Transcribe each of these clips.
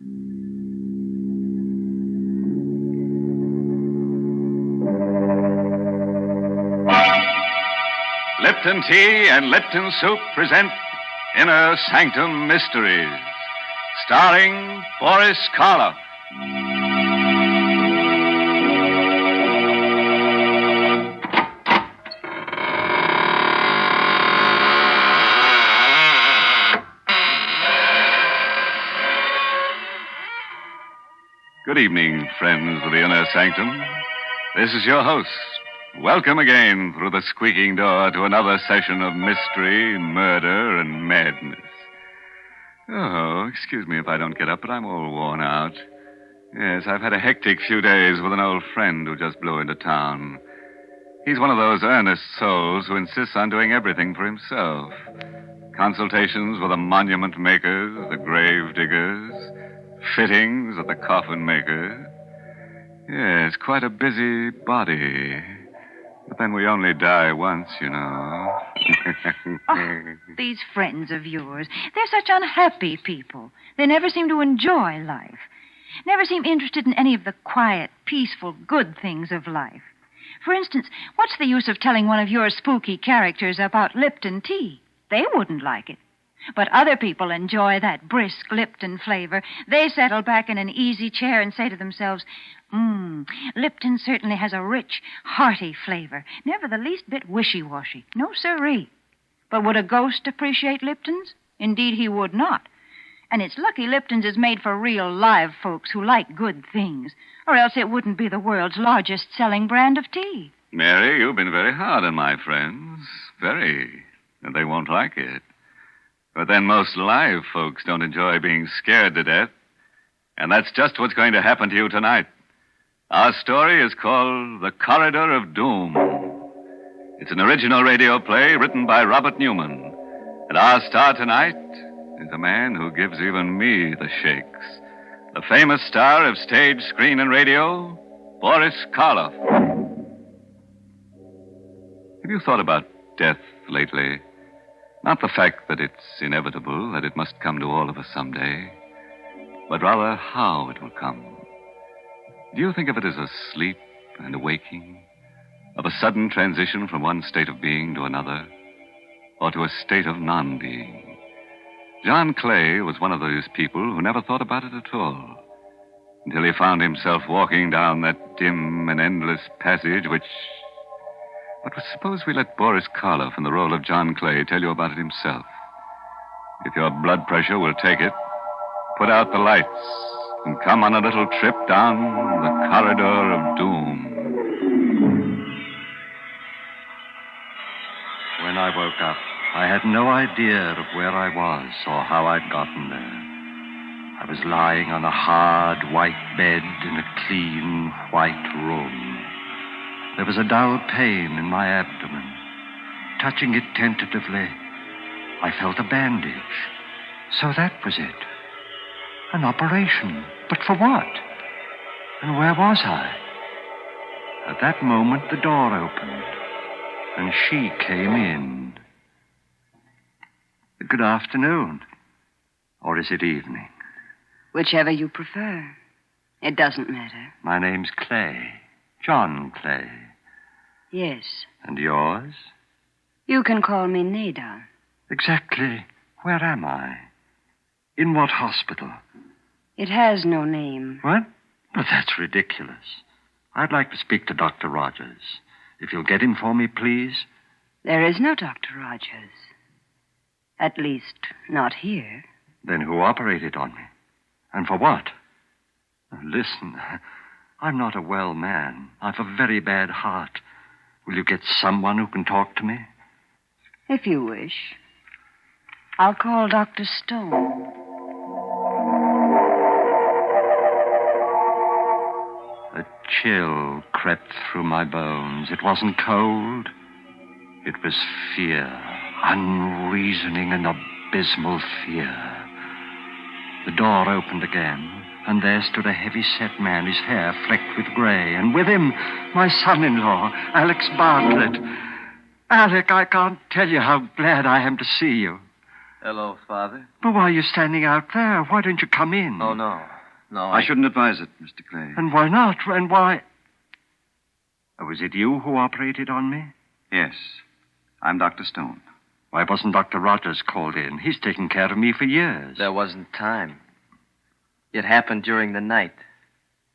Lipton Tea and Lipton Soup present Inner Sanctum Mysteries, starring Boris Karloff. Good evening, friends of the Inner Sanctum. This is your host. Welcome again through the squeaking door to another session of mystery, murder, and madness. Oh, excuse me if I don't get up, but I'm all worn out. Yes, I've had a hectic few days with an old friend who just blew into town. He's one of those earnest souls who insists on doing everything for himself. Consultations with the monument makers, the grave diggers, fittings at the coffin maker. Yes, quite a busy body. But then we only die once, you know. Oh, these friends of yours, they're such unhappy people. They never seem to enjoy life. Never seem interested in any of the quiet, peaceful, good things of life. For instance, what's the use of telling one of your spooky characters about Lipton tea? They wouldn't like it. But other people enjoy that brisk Lipton flavor. They settle back in an easy chair and say to themselves, Lipton certainly has a rich, hearty flavor. Never the least bit wishy-washy. No siree. But would a ghost appreciate Lipton's? Indeed, he would not. And it's lucky Lipton's is made for real live folks who like good things, or else it wouldn't be the world's largest selling brand of tea. Mary, you've been very hard on my friends. Very. And they won't like it. But then most live folks don't enjoy being scared to death. And that's just what's going to happen to you tonight. Our story is called The Corridor of Doom. It's an original radio play written by Robert Newman. And our star tonight is a man who gives even me the shakes. The famous star of stage, screen, and radio, Boris Karloff. Have you thought about death lately? Not the fact that it's inevitable, that it must come to all of us someday, but rather how it will come. Do you think of it as a sleep and a waking, of a sudden transition from one state of being to another, or to a state of non-being? John Clay was one of those people who never thought about it at all, until he found himself walking down that dim and endless passage which... But suppose we let Boris Karloff in the role of John Clay tell you about it himself. If your blood pressure will take it, put out the lights and come on a little trip down the corridor of doom. When I woke up, I had no idea of where I was or how I'd gotten there. I was lying on a hard, white bed in a clean, white room. There was a dull pain in my abdomen. Touching it tentatively, I felt a bandage. So that was it. An operation. But for what? And where was I? At that moment, the door opened, and she came in. Good afternoon. Or is it evening? Whichever you prefer. It doesn't matter. My name's Clay. John Clay. Yes. And yours? You can call me Nada. Exactly. Where am I? In what hospital? It has no name. What? But that's ridiculous. I'd like to speak to Dr. Rogers. If you'll get him for me, please. There is no Dr. Rogers. At least, not here. Then who operated on me? And for what? Listen, I'm not a well man. I've a very bad heart. Will you get someone who can talk to me? If you wish. I'll call Dr. Stone. A chill crept through my bones. It wasn't cold. It was fear. Unreasoning and abysmal fear. The door opened again. And there stood a heavy-set man, his hair flecked with gray, and with him, my son-in-law, Alex Bartlett. Alec, I can't tell you how glad I am to see you. Hello, Father. But why are you standing out there? Why don't you come in? Oh, no. No, I shouldn't advise it, Mr. Clay. And why not? And why... Oh, was it you who operated on me? Yes. I'm Dr. Stone. Why wasn't Dr. Rogers called in? He's taken care of me for years. There wasn't time. It happened during the night.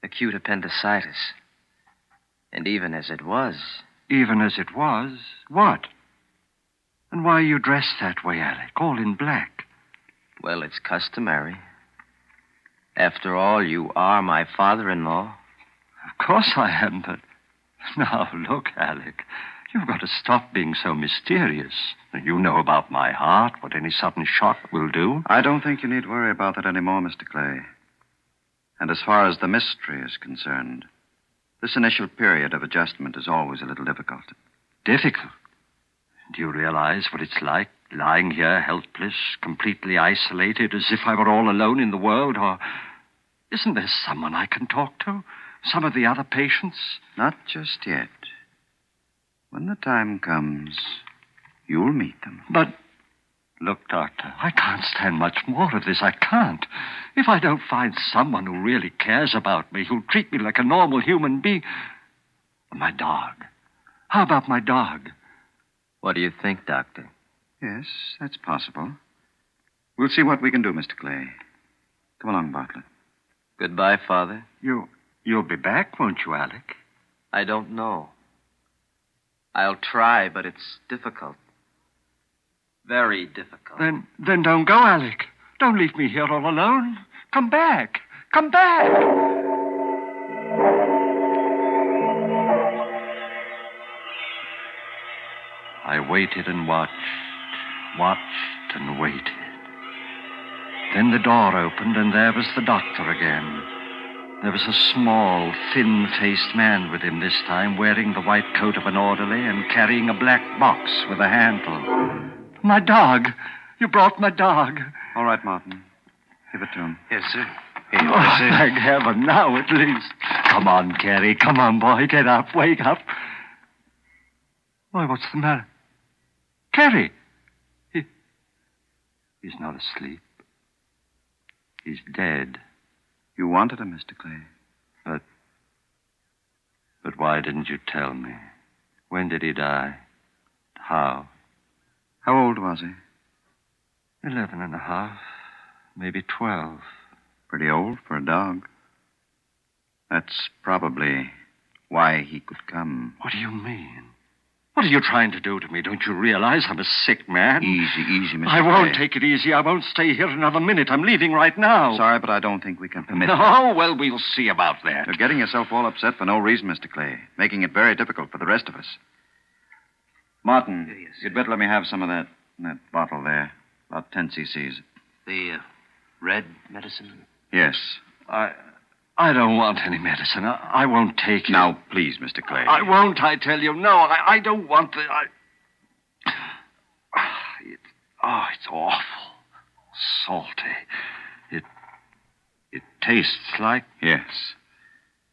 Acute appendicitis. And even as it was... Even as it was? What? And why are you dressed that way, Alec? All in black. Well, it's customary. After all, you are my father-in-law. Of course I am, but... Now, look, Alec. You've got to stop being so mysterious. You know about my heart, what any sudden shock will do. I don't think you need worry about that anymore, Mr. Clay. And as far as the mystery is concerned, this initial period of adjustment is always a little difficult. Difficult? Do you realize what it's like, lying here helpless, completely isolated, as if I were all alone in the world? Or isn't there someone I can talk to? Some of the other patients? Not just yet. When the time comes, you'll meet them. But, look, Doctor, I can't stand much more of this. I can't. If I don't find someone who really cares about me, who'll treat me like a normal human being... My dog. How about my dog? What do you think, Doctor? Yes, that's possible. We'll see what we can do, Mr. Clay. Come along, Bartlett. Goodbye, Father. You'll be back, won't you, Alec? I don't know. I'll try, but it's difficult. Very difficult. Then don't go, Alec. Don't leave me here all alone. Come back. Come back. I waited and watched and waited. Then the door opened, and there was the doctor again. There was a small, thin-faced man with him this time, wearing the white coat of an orderly and carrying a black box with a handle. My dog. You brought my dog. All right, Martin. Give it to him. Yes, sir. Thank heaven, now at least. Come on, Carrie. Come on, boy. Get up. Wake up. Why, what's the matter? Carrie! He's not asleep. He's dead. You wanted him, Mr. Clay. But why didn't you tell me? When did he die? How? How old was he? 11 and a half. Maybe 12. Pretty old for a dog. That's probably why he could come. What do you mean? What are you trying to do to me? Don't you realize I'm a sick man? Easy, Mr. I won't Clay. take it easy. I won't stay here another minute. I'm leaving right now. Sorry, but I don't think we can permit that. Oh, well, we'll see about that. You're getting yourself all upset for no reason, Mr. Clay, making it very difficult for the rest of us. Martin, Yes, you'd better let me have some of that bottle there. About 10 cc's. The red medicine? Yes. I don't want any medicine. I won't take it. Now, please, Mr. Clay. I won't, I tell you. No, I don't want the... It's awful. Salty. It tastes like... Yes.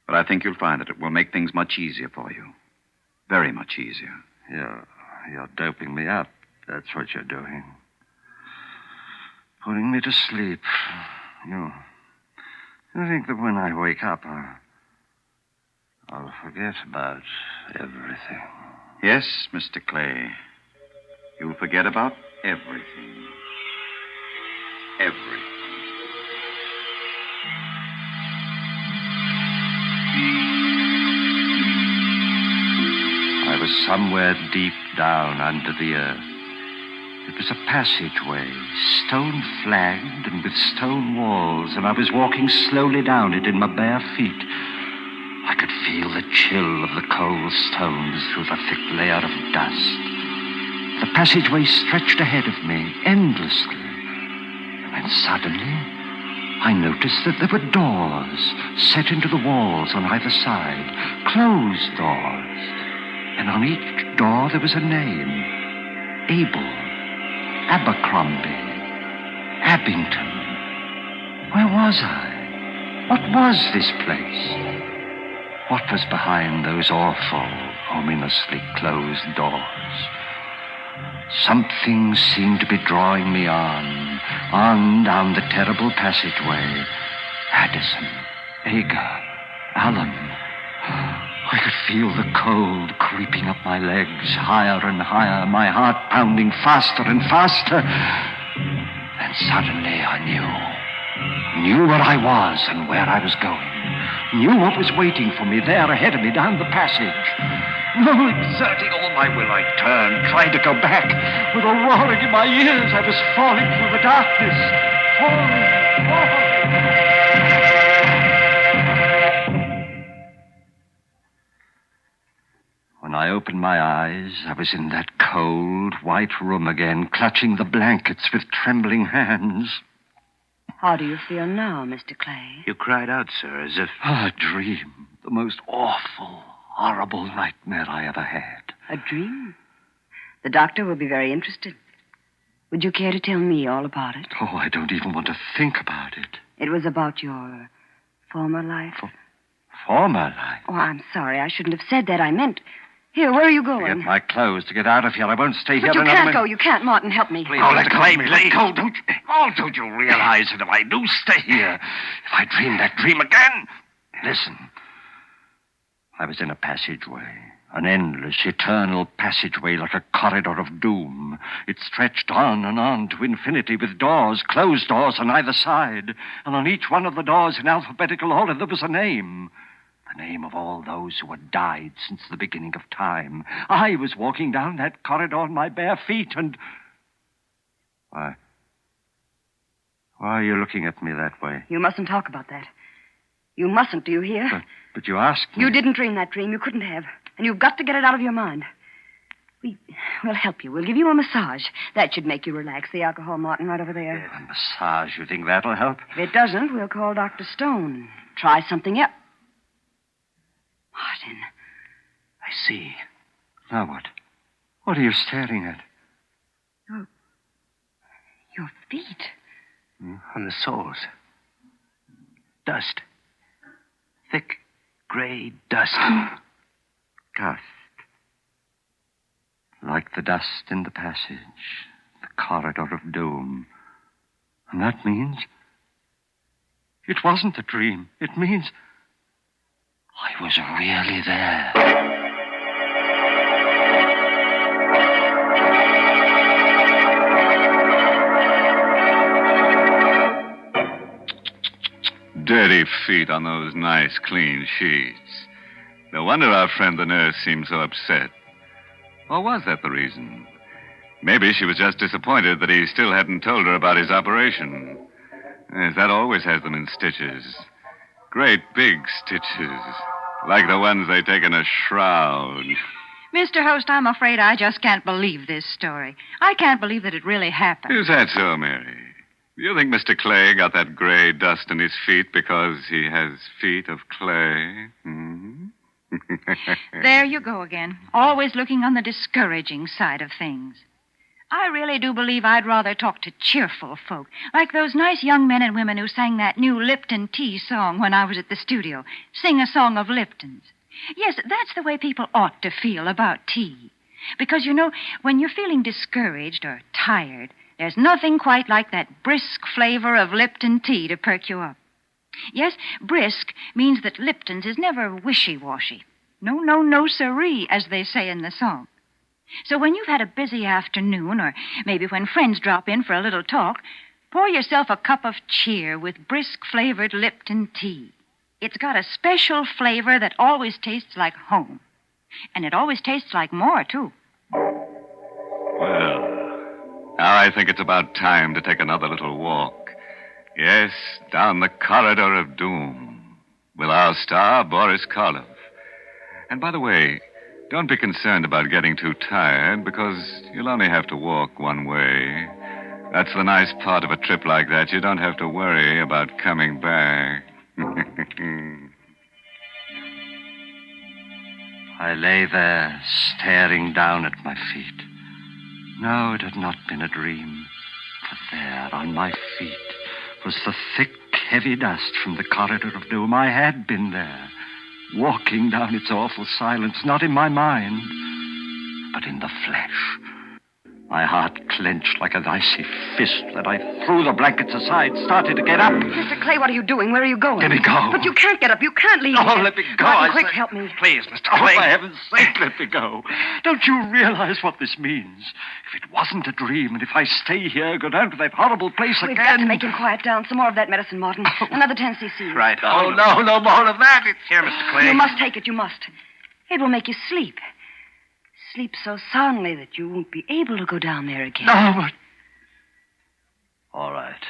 But I think you'll find that it will make things much easier for you. Very much easier. You're doping me up. That's what you're doing. Putting me to sleep. You think that when I wake up, I'll forget about everything. Yes, Mr. Clay. You'll forget about everything. Everything. I was somewhere deep down under the earth. It was a passageway, stone-flagged and with stone walls, and I was walking slowly down it in my bare feet. I could feel the chill of the cold stones through the thick layer of dust. The passageway stretched ahead of me, endlessly. And then suddenly, I noticed that there were doors set into the walls on either side, closed doors. And on each door there was a name. Abel, Abercrombie, Abington. Where was I? What was this place? What was behind those awful, ominously closed doors? Something seemed to be drawing me on down the terrible passageway. Addison, Aga, Allen. I could feel the cold creeping up my legs, higher and higher, my heart pounding faster and faster. And suddenly I knew where I was and where I was going. Knew what was waiting for me there ahead of me down the passage. No, exerting all my will, I turned, tried to go back. With a roaring in my ears, I was falling through the darkness. Falling. When I opened my eyes, I was in that cold, white room again, clutching the blankets with trembling hands. How do you feel now, Mr. Clay? You cried out, sir, as if... A dream. The most awful, horrible nightmare I ever had. A dream? The doctor will be very interested. Would you care to tell me all about it? Oh, I don't even want to think about it. It was about your former life? Former life? Oh, I'm sorry. I shouldn't have said that. I meant... Here, where are you going? To get my clothes, to get out of here. I won't stay here But you another can't minute. go. You can't. Martin, help me. Please, let go of me. Let go. Don't you realize that if I do stay here, if I dream that dream again... Listen. I was in a passageway. An endless, eternal passageway like a corridor of doom. It stretched on and on to infinity with doors, closed doors on either side. And on each one of the doors in alphabetical order there was a name. The name of all those who had died since the beginning of time. I was walking down that corridor on my bare feet and... Why are you looking at me that way? You mustn't talk about that. You mustn't, do you hear? But you asked me. You didn't dream that dream. You couldn't have. And you've got to get it out of your mind. We'll help you. We'll give you a massage. That should make you relax. The alcohol, Martin, right over there. A massage? You think that'll help? If it doesn't, we'll call Dr. Stone. Try something else. Martin. I see. Now what? What are you staring at? Your feet. On the soles. Dust. Thick, gray dust. Dust. Like the dust in the passage. The corridor of doom. And that means... It wasn't a dream. It means... I was really there. Dirty feet on those nice, clean sheets. No wonder our friend the nurse seemed so upset. Or was that the reason? Maybe she was just disappointed that he still hadn't told her about his operation. Yes, that always has them in stitches. Great big stitches. Like the ones they take in a shroud. Mr. Host, I'm afraid I just can't believe this story. I can't believe that it really happened. Is that so, Mary? Do you think Mr. Clay got that gray dust in his feet because he has feet of clay? Hmm? There you go again. Always looking on the discouraging side of things. I really do believe I'd rather talk to cheerful folk, like those nice young men and women who sang that new Lipton tea song when I was at the studio. Sing a song of Lipton's. Yes, that's the way people ought to feel about tea. Because, you know, when you're feeling discouraged or tired, there's nothing quite like that brisk flavor of Lipton tea to perk you up. Yes, brisk means that Lipton's is never wishy-washy. No, siree, as they say in the song. So when you've had a busy afternoon, or maybe when friends drop in for a little talk, pour yourself a cup of cheer with brisk-flavored Lipton tea. It's got a special flavor that always tastes like home. And it always tastes like more, too. Well, now I think it's about time to take another little walk. Yes, down the corridor of doom with our star, Boris Karloff. And by the way, don't be concerned about getting too tired, because you'll only have to walk one way. That's the nice part of a trip like that. You don't have to worry about coming back. I lay there, staring down at my feet. No, it had not been a dream. For there, on my feet, was the thick, heavy dust from the corridor of doom. I had been there, walking down its awful silence, not in my mind, but in the flesh. My heart clenched like an icy fist. Then I threw the blankets aside, started to get up. Mr. Clay, what are you doing? Where are you going? Let me go. But you can't get up. You can't leave. Oh, let me go. Martin, quick, help me. Please, Mr. Clay. Oh, for heaven's sake, let me go. Don't you realize what this means? If it wasn't a dream, and if I stay here, go down to that horrible place We've again... got to make him quiet down. Some more of that medicine, Martin. Another 10 cc. Right. Oh, no more of that. It's... Here, Mr. Clay. You must take it. You must. It will make you sleep. Sleep so soundly that you won't be able to go down there again. No, but... All right.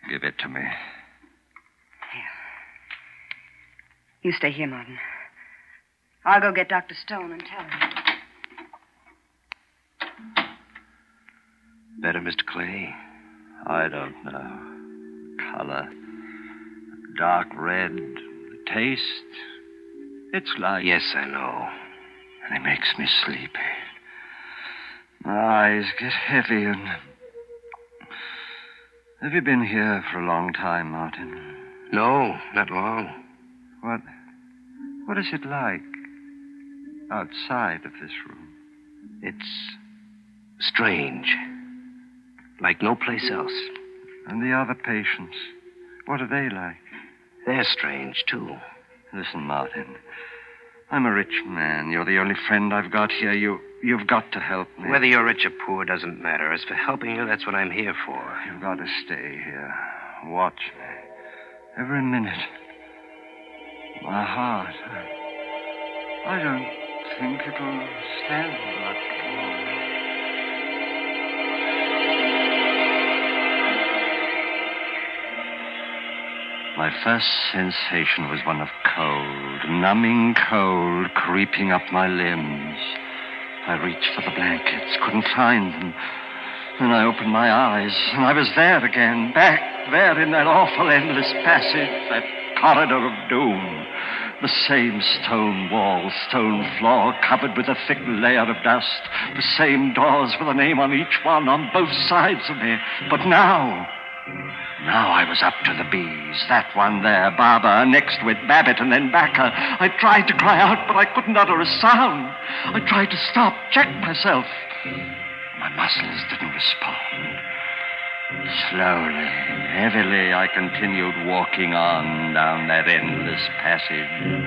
Give it to me. You stay here, Martin. I'll go get Dr. Stone and tell him. Better, Mr. Clay? I don't know. Color. Dark red. Taste. It's like... Yes, I know. And it makes me sleepy. My eyes get heavy and... Have you been here for a long time, Martin? No, not long. What is it like outside of this room? It's strange. Like no place else. And the other patients, what are they like? They're strange, too. Listen, Martin. I'm a rich man. You're the only friend I've got here. You've got to help me. Whether you're rich or poor doesn't matter. As for helping you, that's what I'm here for. You've got to stay here. Watch me. Every minute. My heart. I don't think it'll stand much longer. My first sensation was one of cold, numbing cold, creeping up my limbs. I reached for the blankets, couldn't find them. Then I opened my eyes, and I was there again, back there in that awful endless passage, that corridor of doom. The same stone wall, stone floor, covered with a thick layer of dust. The same doors with a name on each one, on both sides of me. But now I was up to the bees. That one there, Barbara, next to it, Babbitt, and then Backer. I tried to cry out, but I couldn't utter a sound. I tried to stop, check myself. My muscles didn't respond. Slowly, heavily, I continued walking on down that endless passage,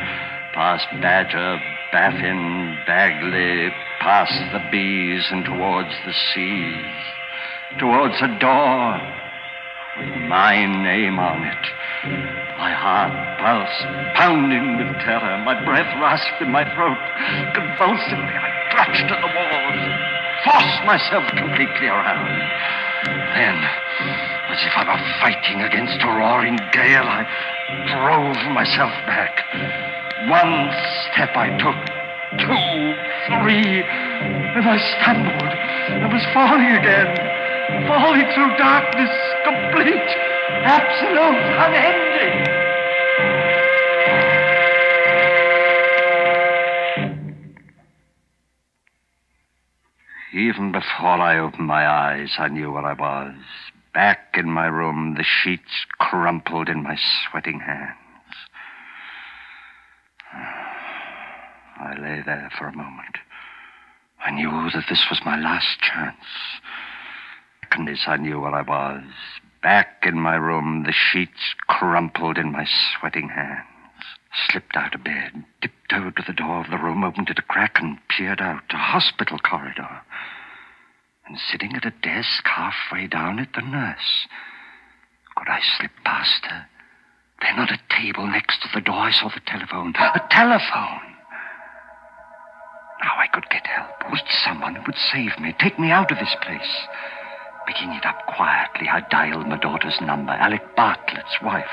past Badger, Baffin, Bagley, past the bees and towards the seas, towards a door with my name on it. My heart pulsed, pounding with terror. My breath rasped in my throat. Convulsively, I clutched at the walls, forced myself completely around. Then, as if I were fighting against a roaring gale, I drove myself back. One step I took, 2, 3, and I stumbled. I was falling again. Falling through darkness, complete, absolute, unending. Even before I opened my eyes, I knew where I was. Back in my room, the sheets crumpled in my sweating hands. I lay there for a moment. I knew that this was my last chance. I knew where I was. Back in my room, the sheets crumpled in my sweating hands. Slipped out of bed, tiptoed to the door of the room, opened it a crack, and peered out. A hospital corridor. And sitting at a desk halfway down it, the nurse. Could I slip past her? Then on a table next to the door, I saw the telephone. A telephone! Now I could get help. Reach someone who would save me, take me out of this place. Picking it up quietly, I dialed my daughter's number, Alec Bartlett's wife.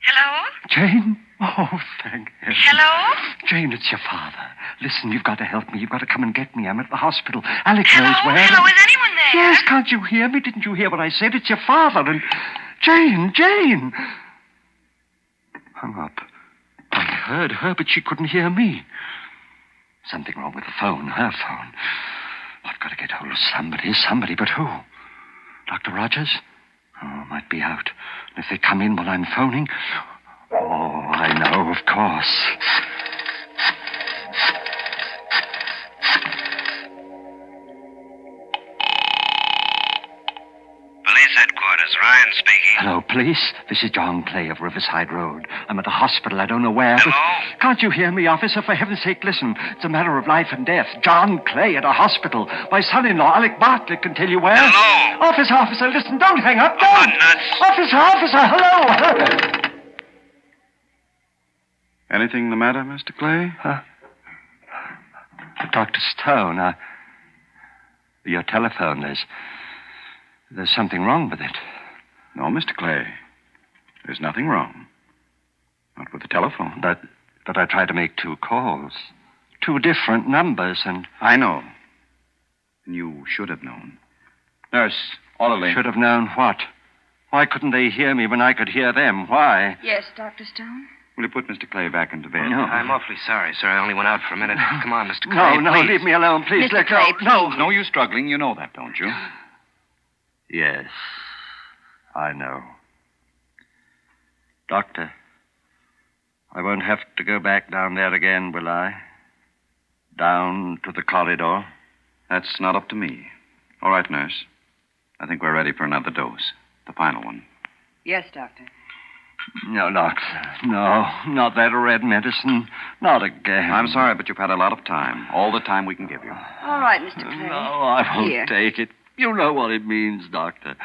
Hello? Jane? Oh, thank heaven. Hello? Jane, it's your father. Listen, you've got to help me. You've got to come and get me. I'm at the hospital. Alec Hello? knows where. Hello? Is anyone there? Yes, can't you hear me? Didn't you hear what I said? It's your father and... Jane! Hung up. I heard her, but she couldn't hear me. Something wrong with the phone, her phone. I've got to get hold of somebody, but who? Dr. Rogers? Oh, might be out. And if they come in while I'm phoning... Oh, I know, of course. Police headquarters. Ryan speaking. Hello, police. This is John Clay of Riverside Road. I'm at the hospital. I don't know where. Hello? But can't you hear me, officer? For heaven's sake, listen. It's a matter of life and death. John Clay at a hospital. My son-in-law, Alec Bartlett, can tell you where. Hello? Officer, listen. Don't hang up. Don't. I'm nuts. Officer, hello. Anything the matter, Mr. Clay? Dr. Stone, your telephone, there's something wrong with it. No, Mr. Clay. There's nothing wrong. Not with the telephone. But I tried to make 2 calls. 2 different numbers, and... I know. And you should have known. Nurse, orderly. Should have known what? Why couldn't they hear me when I could hear them? Why? Yes, Dr. Stone? Will you put Mr. Clay back into bed? No. I'm awfully sorry, sir. I only went out for a minute. Come on, Mr. Clay. No, please. leave me alone, please. Mr. Let Clay, go. please. No. No use struggling. You know that, don't you? Yes, I know. Doctor, I won't have to go back down there again, will I? Down to the corridor? That's not up to me. All right, nurse. I think we're ready for another dose. The final one. Yes, Doctor. No, doctor. No, not that red medicine. Not again. I'm sorry, but you've had a lot of time. All the time we can give you. All right, Mr. Clay. No, I won't Here. take it. You know what it means, Doctor.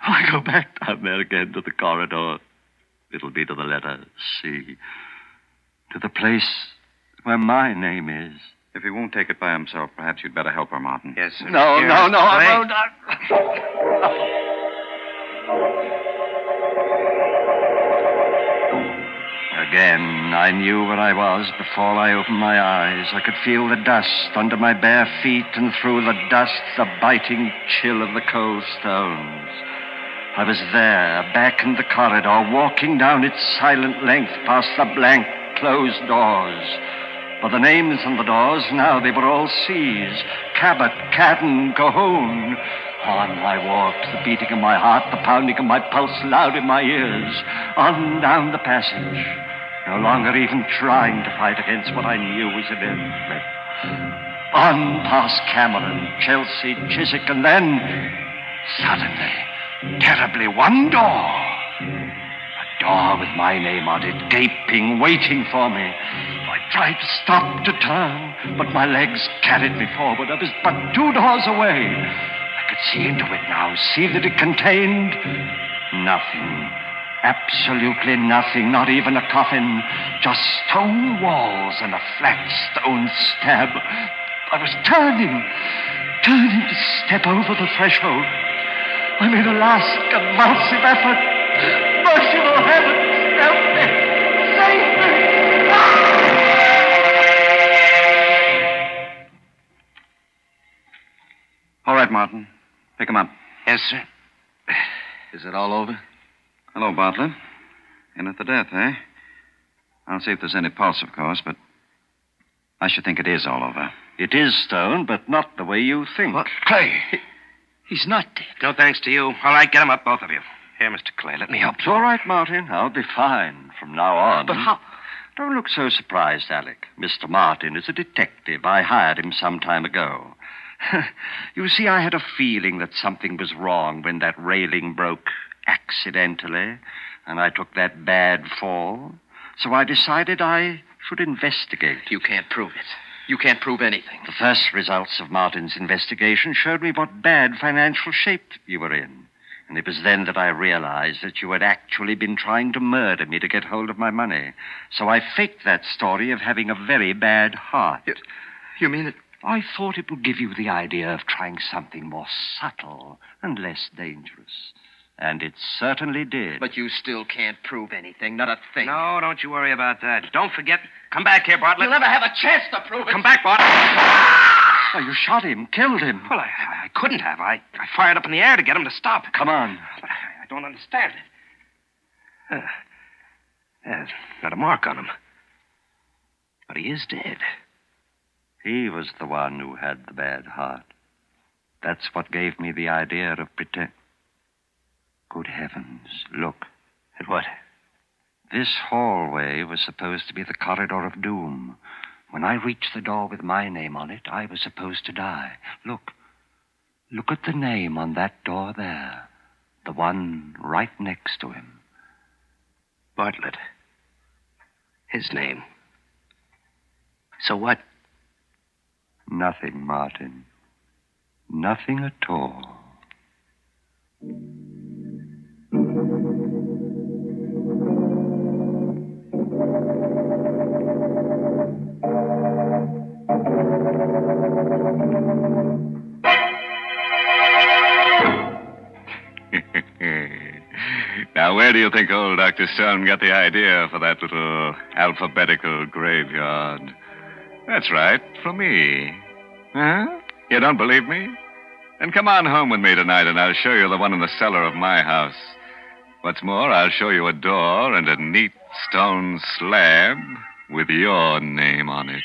I go back down there again to the corridor. It'll be to the letter C. To the place where my name is. If he won't take it by himself, perhaps you'd better help her, Martin. Yes, sir. No, Here, no, Mr. no, I Clay. won't. Again, I knew where I was before I opened my eyes. I could feel the dust under my bare feet, and through the dust, the biting chill of the cold stones. I was there, back in the corridor, walking down its silent length past the blank, closed doors. For the names on the doors, now they were all C's. Cabot, Cadden, Cahoon. On I walked, the beating of my heart, the pounding of my pulse loud in my ears. On down the passage, no longer even trying to fight against what I knew was inevitable. On past Cameron, Chelsea, Chiswick, and then, suddenly, terribly, one door. A door with my name on it, gaping, waiting for me. I tried to stop, to turn, but my legs carried me forward. I was but 2 doors away. I could see into it now, see that it contained nothing. Absolutely nothing, not even a coffin. Just stone walls and a flat stone slab. I was turning to step over the threshold. I made a last convulsive effort. Merciful heavens, help me! Save me! All right, Martin. Pick him up. Yes, sir. Is it all over? Hello, Bartlett. In at the death, eh? I'll see if there's any pulse, of course, but I should think it is all over. It is Stone, but not the way you think. What? Clay. He's not dead. No thanks to you. All right, get him up, both of you. Here, Mr. Clay, let me help It's you. all right, Martin. I'll be fine from now on. But how? Don't look so surprised, Alec. Mr. Martin is a detective. I hired him some time ago. You see, I had a feeling that something was wrong when that railing broke accidentally, and I took that bad fall. So I decided I should investigate. You can't prove it. You can't prove anything. The first results of Martin's investigation showed me what bad financial shape you were in. And it was then that I realized that you had actually been trying to murder me to get hold of my money. So I faked that story of having a very bad heart. You mean it? I thought it would give you the idea of trying something more subtle and less dangerous. And it certainly did. But you still can't prove anything, not a thing. No, don't you worry about that. Don't forget. Come back here, Bartlett. You'll never have a chance to prove it. Come back, Bartlett. Oh, you shot him, killed him. Well, I couldn't have. I fired up in the air to get him to stop. Come on. But I don't understand it. There's not a mark on him. But he is dead. He was the one who had the bad heart. That's what gave me the idea of pretend. Good heavens, look. At what? This hallway was supposed to be the corridor of doom. When I reached the door with my name on it, I was supposed to die. Look. Look at the name on that door there. The one right next to him. Bartlett. His name. So what? Nothing, Martin. Nothing at all. Now, where do you think old Dr. Stone got the idea for that little alphabetical graveyard? That's right, from me. Huh? You don't believe me? Then come on home with me tonight, and I'll show you the one in the cellar of my house. What's more, I'll show you a door and a neat stone slab with your name on it.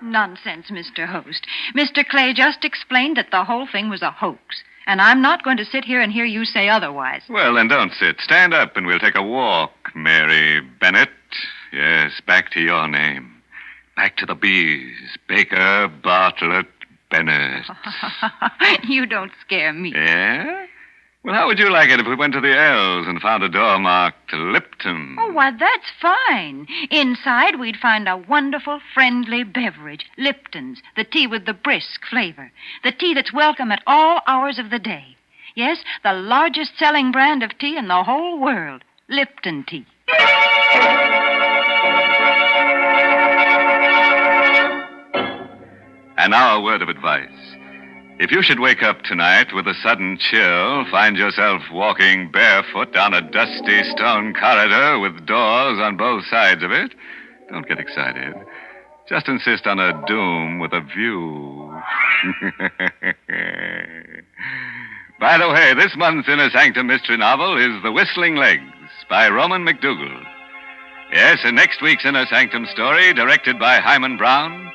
Nonsense, Mr. Host. Mr. Clay just explained that the whole thing was a hoax. And I'm not going to sit here and hear you say otherwise. Well, then don't sit. Stand up and we'll take a walk, Mary Bennett. Yes, back to your name. Back to the B's. Baker, Bartlett, Bennett. You don't scare me. Yeah? Well, how would you like it if we went to the L's and found a door marked Lipton? Oh, why, that's fine. Inside, we'd find a wonderful, friendly beverage. Lipton's, the tea with the brisk flavor. The tea that's welcome at all hours of the day. Yes, the largest selling brand of tea in the whole world. Lipton tea. And now a word of advice. If you should wake up tonight with a sudden chill, find yourself walking barefoot down a dusty stone corridor with doors on both sides of it, don't get excited. Just insist on a doom with a view. By the way, this month's Inner Sanctum mystery novel is The Whistling Legs by Roman McDougal. Yes, and next week's Inner Sanctum story, directed by Himan Brown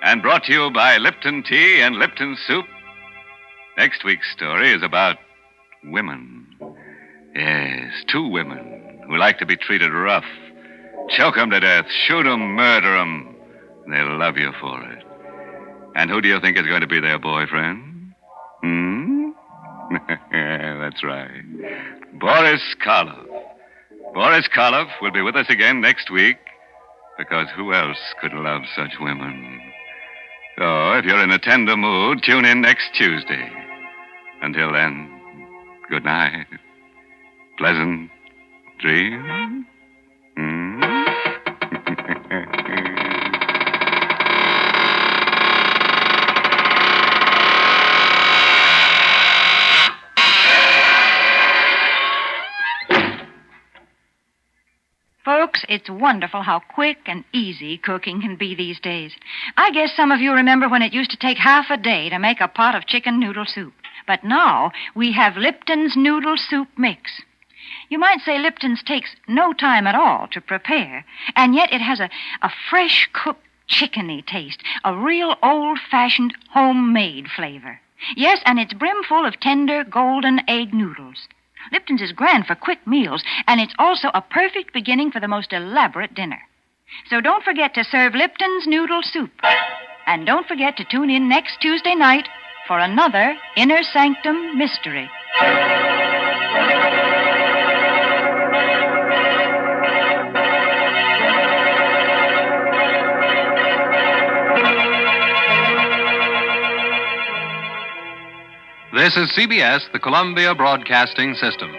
and brought to you by Lipton Tea and Lipton Soup. Next week's story is about women. Yes, two women who like to be treated rough. Choke 'em to death, shoot 'em, murder 'em. They'll love you for it. And who do you think is going to be their boyfriend? That's right. Boris Karloff. Boris Karloff will be with us again next week, because who else could love such women? So, if you're in a tender mood, tune in next Tuesday. Until then, good night. Pleasant dreams. Folks, it's wonderful how quick and easy cooking can be these days. I guess some of you remember when it used to take half a day to make a pot of chicken noodle soup. But now we have Lipton's noodle soup mix. You might say Lipton's takes no time at all to prepare, and yet it has a fresh cooked chickeny taste, a real old-fashioned homemade flavor. Yes, and it's brimful of tender golden egg noodles. Lipton's is grand for quick meals, and it's also a perfect beginning for the most elaborate dinner. So don't forget to serve Lipton's noodle soup. And don't forget to tune in next Tuesday night for another Inner Sanctum mystery. This is CBS, the Columbia Broadcasting System.